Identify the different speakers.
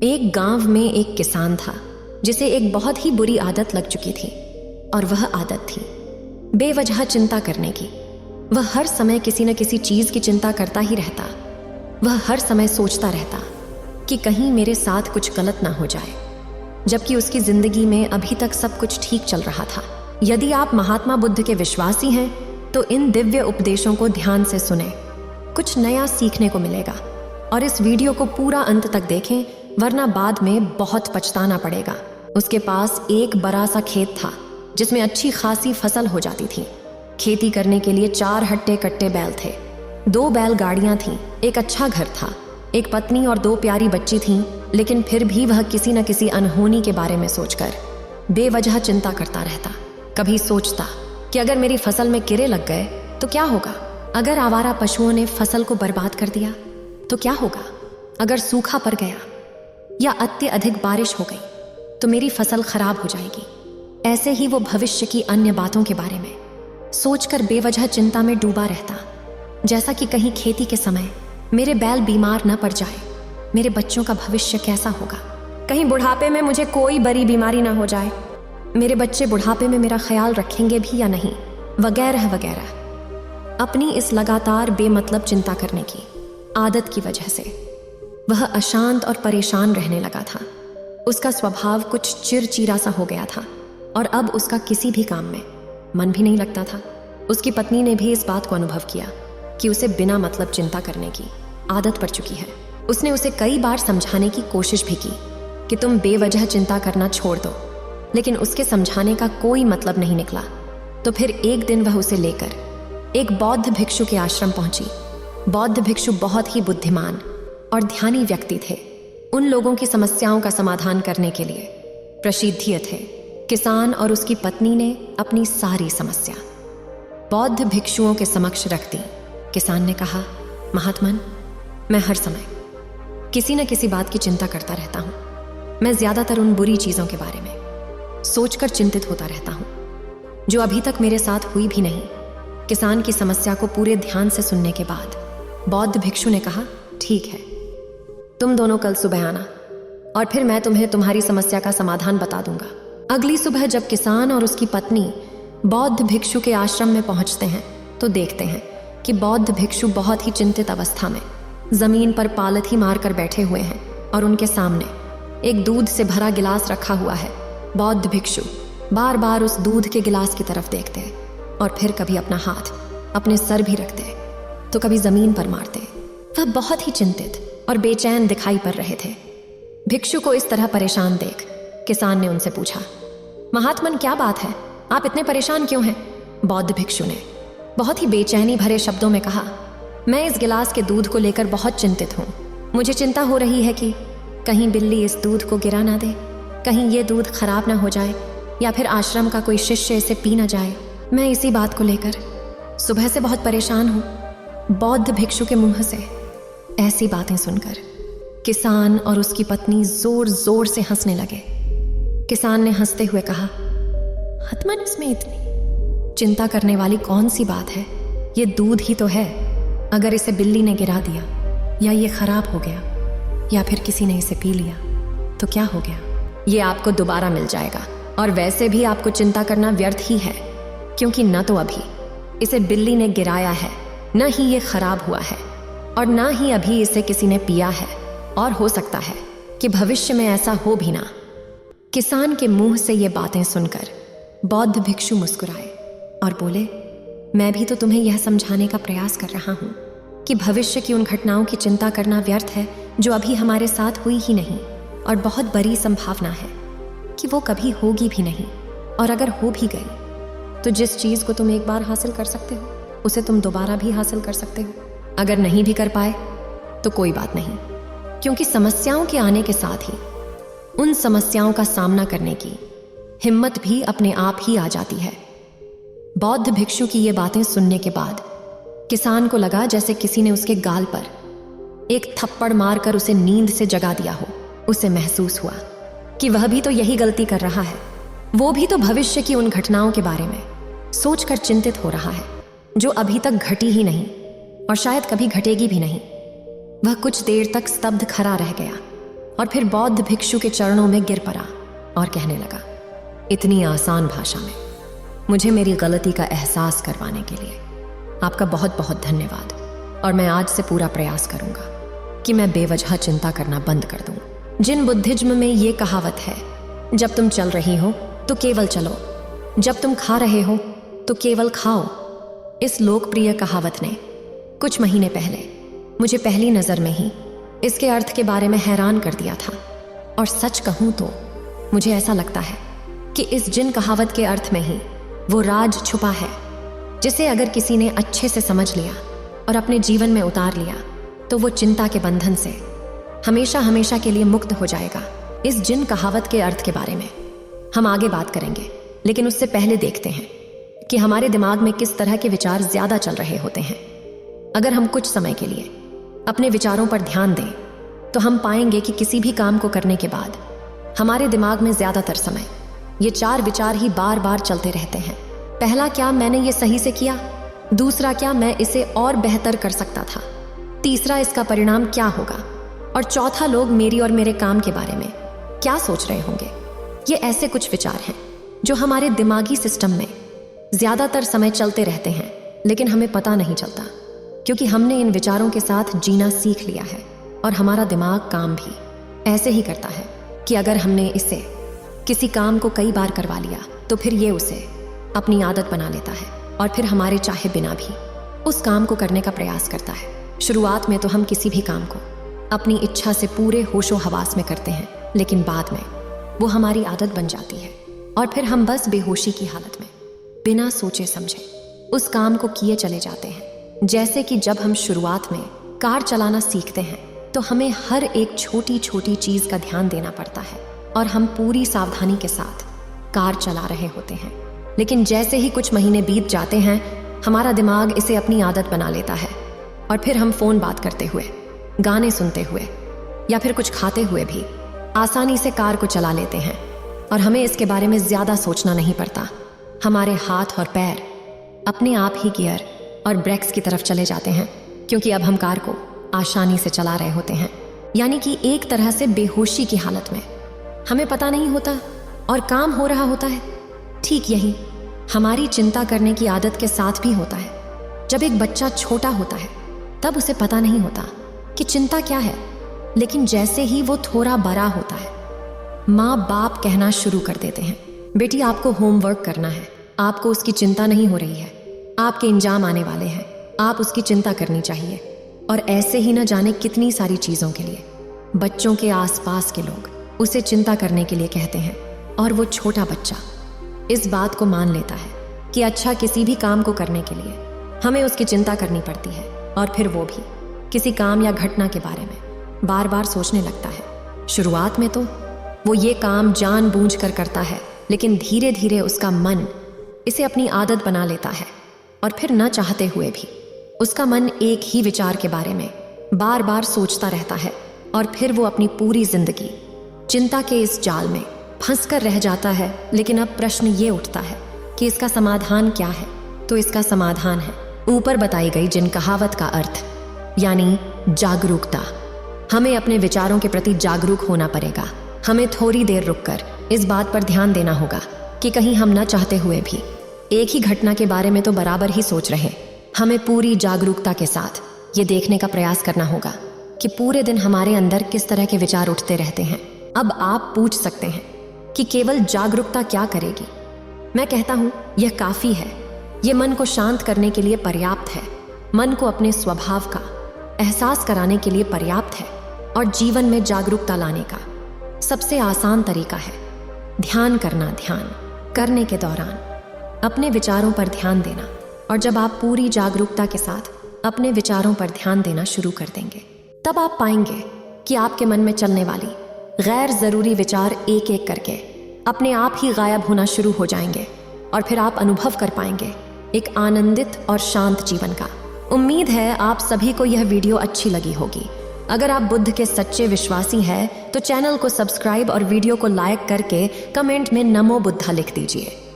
Speaker 1: एक गांव में एक किसान था जिसे एक बहुत ही बुरी आदत लग चुकी थी, और वह आदत थी बेवजह चिंता करने की। वह हर समय किसी न किसी चीज की चिंता करता ही रहता। वह हर समय सोचता रहता कि कहीं मेरे साथ कुछ गलत ना हो जाए, जबकि उसकी जिंदगी में अभी तक सब कुछ ठीक चल रहा था। यदि आप महात्मा बुद्ध के विश्वासी हैं तो इन दिव्य उपदेशों को ध्यान से सुने, कुछ नया सीखने को मिलेगा। और इस वीडियो को पूरा अंत तक देखें, वरना बाद में बहुत पछताना पड़ेगा। उसके पास एक बड़ा सा खेत था जिसमें अच्छी खासी फसल हो जाती थी। खेती करने के लिए 4 हट्टे कट्टे बैल थे, 2 बैलगाड़ियां थीं, एक अच्छा घर था, एक पत्नी और 2 प्यारी बच्ची थीं। लेकिन फिर भी वह किसी न किसी अनहोनी के बारे में सोचकर बेवजह चिंता करता रहता। कभी सोचता कि अगर मेरी फसल में कीड़े लग गए तो क्या होगा, अगर आवारा पशुओं ने फसल को बर्बाद कर दिया तो क्या होगा, अगर सूखा पड़ गया या अत्यधिक बारिश हो गई तो मेरी फसल खराब हो जाएगी। ऐसे ही वो भविष्य की अन्य बातों के बारे में सोचकर बेवजह चिंता में डूबा रहता, जैसा कि कहीं खेती के समय मेरे बैल बीमार न पड़ जाए, मेरे बच्चों का भविष्य कैसा होगा, कहीं बुढ़ापे में मुझे कोई बड़ी बीमारी ना हो जाए, मेरे बच्चे बुढ़ापे में मेरा ख्याल रखेंगे भी या नहीं, वगैरह वगैरह। अपनी इस लगातार बेमतलब चिंता करने की आदत की वजह से वह अशांत और परेशान रहने लगा था। उसका स्वभाव कुछ चिड़चिड़ा सा हो गया था और अब उसका किसी भी काम में मन भी नहीं लगता था। उसकी पत्नी ने भी इस बात को अनुभव किया कि उसे बिना मतलब चिंता करने की आदत पड़ चुकी है। उसने उसे कई बार समझाने की कोशिश भी की कि तुम बेवजह चिंता करना छोड़ दो, लेकिन उसके समझाने का कोई मतलब नहीं निकला। तो फिर एक दिन वह उसे लेकर एक बौद्ध भिक्षु के आश्रम पहुंची। बौद्ध भिक्षु बहुत ही बुद्धिमान और ध्यानी व्यक्ति थे। उन लोगों की समस्याओं का समाधान करने के लिए प्रसिद्ध थे। किसान और उसकी पत्नी ने अपनी सारी समस्या बौद्ध भिक्षुओं के समक्ष रख दी। किसान ने कहा, महात्मन, मैं हर समय किसी न किसी बात की चिंता करता रहता हूँ। मैं ज्यादातर उन बुरी चीजों के बारे में सोचकर चिंतित होता रहता हूँ जो अभी तक मेरे साथ हुई भी नहीं। किसान की समस्या को पूरे ध्यान से सुनने के बाद बौद्ध भिक्षु ने कहा, ठीक है, तुम दोनों कल सुबह आना और फिर मैं तुम्हें तुम्हारी समस्या का समाधान बता दूंगा। अगली सुबह जब किसान और उसकी पत्नी बौद्ध भिक्षु के आश्रम में पहुंचते हैं तो देखते हैं कि बौद्ध भिक्षु बहुत ही चिंतित अवस्था में जमीन पर पालथी मारकर बैठे हुए हैं और उनके सामने एक दूध से भरा गिलास रखा हुआ है। बौद्ध भिक्षु बार बार उस दूध के गिलास की तरफ देखते हैं और फिर कभी अपना हाथ अपने सर भी रखते तो कभी जमीन पर मारते। वह बहुत ही चिंतित और बेचैन दिखाई पड़ रहे थे। भिक्षु को इस तरह परेशान देख किसान ने उनसे पूछा, महात्मन, क्या बात है, आप इतने परेशान क्यों हैं? बौद्ध भिक्षु ने बहुत ही बेचैनी भरे शब्दों में कहा, मैं इस गिलास के दूध को लेकर बहुत चिंतित हूँ। मुझे चिंता हो रही है कि कहीं बिल्ली इस दूध को गिरा ना दे, कहीं ये दूध खराब ना हो जाए या फिर आश्रम का कोई शिष्य इसे पी ना जाए। मैं इसी बात को लेकर सुबह से बहुत परेशान हूँ। बौद्ध भिक्षु के मुंह से ऐसी बातें सुनकर किसान और उसकी पत्नी जोर जोर से हंसने लगे। किसान ने हंसते हुए कहा, महात्मन, इसमें इतनी चिंता करने वाली कौन सी बात है? ये दूध ही तो है। अगर इसे बिल्ली ने गिरा दिया या ये खराब हो गया या फिर किसी ने इसे पी लिया तो क्या हो गया? ये आपको दोबारा मिल जाएगा। और वैसे भी आपको चिंता करना व्यर्थ ही है, क्योंकि न तो अभी इसे बिल्ली ने गिराया है, न ही ये खराब हुआ है, और न ही अभी इसे किसी ने पिया है, और हो सकता है कि भविष्य में ऐसा हो भी ना। किसान के मुंह से ये बातें सुनकर बौद्ध भिक्षु मुस्कुराए और बोले, मैं भी तो तुम्हें यह समझाने का प्रयास कर रहा हूँ कि भविष्य की उन घटनाओं की चिंता करना व्यर्थ है जो अभी हमारे साथ हुई ही नहीं, और बहुत बड़ी संभावना है कि वो कभी होगी भी नहीं। और अगर हो भी गई तो जिस चीज को तुम एक बार हासिल कर सकते हो उसे तुम दोबारा भी हासिल कर सकते हो। अगर नहीं भी कर पाए तो कोई बात नहीं, क्योंकि समस्याओं के आने के साथ ही उन समस्याओं का सामना करने की हिम्मत भी अपने आप ही आ जाती है। बौद्ध भिक्षु की ये बातें सुनने के बाद किसान को लगा जैसे किसी ने उसके गाल पर एक थप्पड़ मारकर उसे नींद से जगा दिया हो। उसे महसूस हुआ कि वह भी तो यही गलती कर रहा है। वो भी तो भविष्य की उन घटनाओं के बारे में सोचकर चिंतित हो रहा है जो अभी तक घटी ही नहीं और शायद कभी घटेगी भी नहीं। वह कुछ देर तक स्तब्ध खड़ा रह गया और फिर बौद्ध भिक्षु के चरणों में गिर पड़ा और कहने लगा, इतनी आसान भाषा में मुझे मेरी गलती का एहसास करवाने के लिए आपका बहुत बहुत धन्यवाद। और मैं आज से पूरा प्रयास करूंगा कि मैं बेवजह चिंता करना बंद कर दूं। जिन बुद्धिज्म में ये कहावत है, जब तुम चल रही हो तो केवल चलो, जब तुम खा रहे हो तो केवल खाओ, इस लोकप्रिय कहावत ने कुछ महीने पहले मुझे पहली नज़र में ही इसके अर्थ के बारे में हैरान कर दिया था। और सच कहूँ तो मुझे ऐसा लगता है कि इस जिन कहावत के अर्थ में ही वो राज छुपा है, जिसे अगर किसी ने अच्छे से समझ लिया और अपने जीवन में उतार लिया तो वो चिंता के बंधन से हमेशा हमेशा के लिए मुक्त हो जाएगा। इस जिन कहावत के अर्थ के बारे में हम आगे बात करेंगे, लेकिन उससे पहले देखते हैं कि हमारे दिमाग में किस तरह के विचार ज्यादा चल रहे होते हैं। अगर हम कुछ समय के लिए अपने विचारों पर ध्यान दें तो हम पाएंगे कि किसी भी काम को करने के बाद हमारे दिमाग में ज्यादातर समय ये 4 विचार ही बार बार चलते रहते हैं। पहला, क्या मैंने ये सही से किया? दूसरा, क्या मैं इसे और बेहतर कर सकता था? तीसरा, इसका परिणाम क्या होगा? और चौथा, लोग मेरी और मेरे काम के बारे में क्या सोच रहे होंगे? ये ऐसे कुछ विचार हैं जो हमारे दिमागी सिस्टम में ज्यादातर समय चलते रहते हैं, लेकिन हमें पता नहीं चलता, क्योंकि हमने इन विचारों के साथ जीना सीख लिया है। और हमारा दिमाग काम भी ऐसे ही करता है कि अगर हमने इसे किसी काम को कई बार करवा लिया तो फिर ये उसे अपनी आदत बना लेता है और फिर हमारे चाहे बिना भी उस काम को करने का प्रयास करता है। शुरुआत में तो हम किसी भी काम को अपनी इच्छा से पूरे होशो हवास में करते हैं, लेकिन बाद में वो हमारी आदत बन जाती है और फिर हम बस बेहोशी की हालत में बिना सोचे समझे उस काम को किए चले जाते हैं। जैसे कि जब हम शुरुआत में कार चलाना सीखते हैं तो हमें हर एक छोटी छोटी चीज का ध्यान देना पड़ता है और हम पूरी सावधानी के साथ कार चला रहे होते हैं। लेकिन जैसे ही कुछ महीने बीत जाते हैं, हमारा दिमाग इसे अपनी आदत बना लेता है और फिर हम फोन बात करते हुए, गाने सुनते हुए या फिर कुछ खाते हुए भी आसानी से कार को चला लेते हैं और हमें इसके बारे में ज्यादा सोचना नहीं पड़ता। हमारे हाथ और पैर अपने आप ही गियर और ब्रेक्स की तरफ चले जाते हैं, क्योंकि अब हम कार को आसानी से चला रहे होते हैं। यानी कि एक तरह से बेहोशी की हालत में हमें पता नहीं होता और काम हो रहा होता है। ठीक यही हमारी चिंता करने की आदत के साथ भी होता है। जब एक बच्चा छोटा होता है तब उसे पता नहीं होता कि चिंता क्या है, लेकिन जैसे ही वो थोड़ा बड़ा होता है, माँ बाप कहना शुरू कर देते हैं, बेटी आपको होमवर्क करना है, आपको उसकी चिंता नहीं हो रही है, आपके इंजाम आने वाले हैं, आप उसकी चिंता करनी चाहिए। और ऐसे ही न जाने कितनी सारी चीज़ों के लिए बच्चों के आसपास के लोग उसे चिंता करने के लिए कहते हैं और वो छोटा बच्चा इस बात को मान लेता है कि अच्छा, किसी भी काम को करने के लिए हमें उसकी चिंता करनी पड़ती है और फिर वो भी किसी काम या घटना के बारे में बार बार सोचने लगता है। शुरुआत में तो वो ये काम जानबूझकर करता है, लेकिन धीरे धीरे उसका मन इसे अपनी आदत बना लेता है और फिर न चाहते हुए भी उसका मन एक ही विचार के बारे में बार बार सोचता रहता है और फिर वो अपनी पूरी जिंदगी चिंता के इस जाल में फंस कर रह जाता है। लेकिन अब प्रश्न ये उठता है कि इसका समाधान क्या है? तो इसका समाधान है ऊपर बताई गई जिन कहावत का अर्थ, यानी जागरूकता। हमें अपने विचारों के प्रति जागरूक होना पड़ेगा। हमें थोड़ी देर रुककर इस बात पर ध्यान देना होगा कि कहीं हम न चाहते हुए भी एक ही घटना के बारे में तो बराबर ही सोच रहे। हमें पूरी जागरूकता के साथ ये देखने का प्रयास करना होगा कि पूरे दिन हमारे अंदर किस तरह के विचार उठते रहते हैं। अब आप पूछ सकते हैं कि केवल जागरूकता क्या करेगी? मैं कहता हूं यह काफी है। यह मन को शांत करने के लिए पर्याप्त है, मन को अपने स्वभाव का एहसास कराने के लिए पर्याप्त है और जीवन में जागरूकता लाने का सबसे आसान तरीका है ध्यान करना। ध्यान करने के दौरान अपने विचारों पर ध्यान देना, और जब आप पूरी जागरूकता के साथ अपने विचारों पर ध्यान देना शुरू कर देंगे, तब आप पाएंगे कि आपके मन में चलने वाली गैर जरूरी विचार एक एक करके अपने आप ही गायब होना शुरू हो जाएंगे और फिर आप अनुभव कर पाएंगे एक आनंदित और शांत जीवन का। उम्मीद है आप सभी को यह वीडियो अच्छी लगी होगी। अगर आप बुद्ध के सच्चे विश्वासी हैं तो चैनल को सब्सक्राइब और वीडियो को लाइक करके कमेंट में नमो बुद्धा लिख दीजिए।